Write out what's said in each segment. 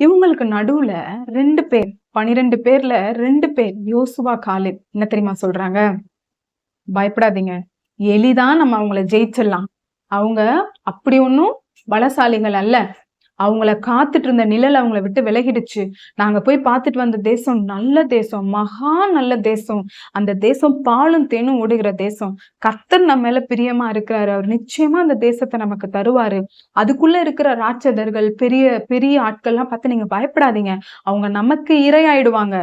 இவங்களுக்கு நடுவுல 2 பேர் 12 பேர்ல 2 பேர் யோசுவா, காலேப் என்ன தெரியுமா சொல்றாங்க? பயப்படாதீங்க. எளிதா நம்ம அவங்கள ஜெயிச்சிடலாம். அவங்க அப்படி ஒண்ணும் பலசாலிகள் அல்ல. அவங்கள காத்துட்டு இருந்த நிழல் அவங்கள விட்டு விலகிடுச்சு. நாங்க போய் பார்த்துட்டு வந்த தேசம் நல்ல தேசம், மகா நல்ல தேசம். அந்த தேசம் பாலும் தேனும் ஓடுகிற தேசம். கர்த்தர் நம்ம மேல பிரியமா இருக்கிறாரு. அவர் நிச்சயமா அந்த தேசத்தை நமக்கு தருவாரு. அதுக்குள்ள இருக்கிற ராட்சதர்கள், பெரிய பெரிய ஆட்கள்லாம் பார்த்து நீங்க பயப்படாதீங்க. அவங்க நமக்கு இரையாயிடுவாங்க.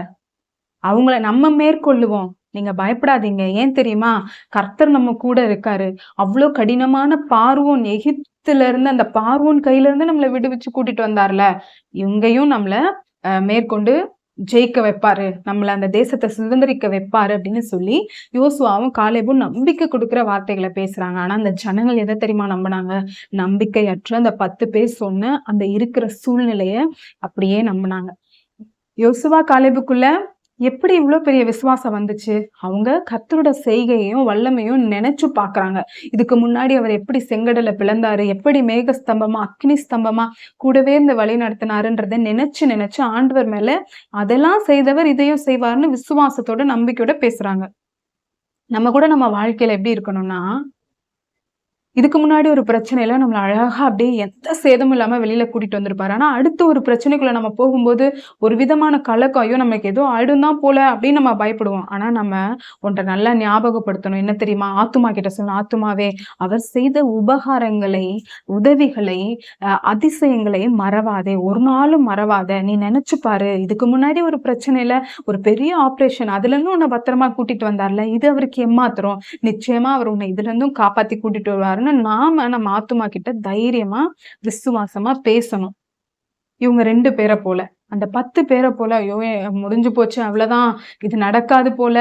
அவங்கள நம்ம மேற்கொள்ளுவோம். நீங்க பயப்படாதீங்க. ஏன் தெரியுமா? கர்த்தர் நம்ம கூட இருக்காரு. அவ்ளோ கடினமான பார்வோன், எகிப்துல இருந்து அந்த பார்வோன் கையில இருந்து நம்மள விடுவிச்சு கூட்டிட்டு வந்தார்ல, இங்கேயும் நம்மள மேற்கொண்டு ஜெயிக்க வைப்பாரு. நம்மள அந்த தேசத்தை சுதந்திரிக்க வைப்பாரு அப்படின்னு சொல்லி யோசுவாவும் காலேபும் நம்பிக்கை கொடுக்கிற வார்த்தைகளை பேசுறாங்க. ஆனா அந்த ஜனங்கள் எதை தெரியுமா நம்பினாங்க? நம்பிக்கையற்ற அந்த 10 பேர் சொன்ன அந்த இருக்கிற சூழ்நிலைய அப்படியே நம்பினாங்க. யோசுவா காலேபுக்குள்ள எப்படி இவ்வளவு பெரிய விசுவாசம் வந்துச்சு? அவங்க கர்த்தரோட செய்கையையும் வல்லமையும் நினைச்சு பாக்குறாங்க. இதுக்கு முன்னாடி அவர் எப்படி செங்கடலை பிளந்தாரு, எப்படி மேக ஸ்தம்பமா அக்னி ஸ்தம்பமா கூடவே இந்த வழி நடத்தினாருன்றத நினைச்சு நினைச்சு ஆண்டவர் மேல அதெல்லாம் செய்தவர் இதையும் செய்வார்னு விசுவாசத்தோட நம்பிக்கையோட பேசுறாங்க. நம்ம கூட நம்ம வாழ்க்கையில எப்படி இருக்கணும்னா, இதுக்கு முன்னாடி ஒரு பிரச்சனையில நம்மள அழகா அப்படியே எந்த சேதமும் இல்லாம வெளியில கூட்டிட்டு வந்திருப்பாரு. ஆனா அடுத்த ஒரு பிரச்சனைக்குள்ள நம்ம போகும்போது ஒரு விதமான கலக்கம், ஐயோ நமக்கு ஏதோ ஆயிடும் தான் போல அப்படின்னு நம்ம பயப்படுவோம். ஆனா நம்ம ஒன்றை நல்லா ஞாபகப்படுத்தணும். என்ன தெரியுமா? ஆத்துமா கிட்ட சொல்லணும், ஆத்துமாவே அவர் செய்த உபகாரங்களை, உதவிகளை, அதிசயங்களை மறவாதே, ஒரு நாளும் மறவாத. நீ நினைச்சு பாரு, இதுக்கு முன்னாடி ஒரு பிரச்சனையில ஒரு பெரிய ஆபரேஷன், அதுல இருந்து உன்னை பத்திரமா கூட்டிட்டு வந்தார்ல, இது அவருக்கு எம்மாத்திரம். நிச்சயமா அவர் உன்னை இதுல இருந்தும் காப்பாத்தி கூட்டிட்டு வருவாரு. நாம நம்ம ஆத்துமா கிட்ட தைரியமா விசுவாசமா பேசணும். இவங்க 2 பேரை போல, அந்த 10 பேரை போல, ஐயோ முடிஞ்சு போச்சு, அவ்வளவுதான், இது நடக்காது போல,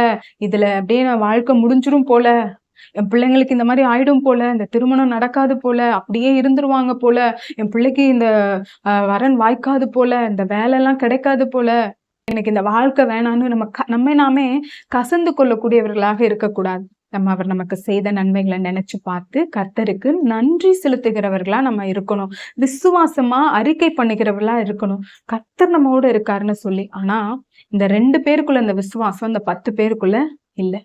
இதுல அப்படியே வாழ்க்கை முடிஞ்சிரும் போல, என் பிள்ளைங்களுக்கு இந்த மாதிரி ஆயிடும் போல, இந்த திருமணம் நடக்காது போல, அப்படியே இருந்துருவாங்க போல, என் பிள்ளைக்கு இந்த வரன் வாய்க்காது போல, இந்த வேலை எல்லாம் கிடைக்காது போல, எனக்கு இந்த வாழ்க்கை வேணான்னு நம்ம நாமே கசந்து கொள்ளக்கூடியவர்களாக இருக்கக்கூடாது. அவர் நமக்கு செய்த நன்மைகளை நினைச்சு பார்த்து கர்த்தருக்கு நன்றி செலுத்துகிறவர்களா நம்ம இருக்கணும். விசுவாசமா அறிக்கை பண்ணுகிறவர்களா இருக்கணும். கர்த்தர் நம்மோட இருக்காருன்னு சொல்லி. ஆனா இந்த 2 பேருக்குள்ள இந்த விசுவாசம் இந்த 10 பேருக்குள்ள இல்ல.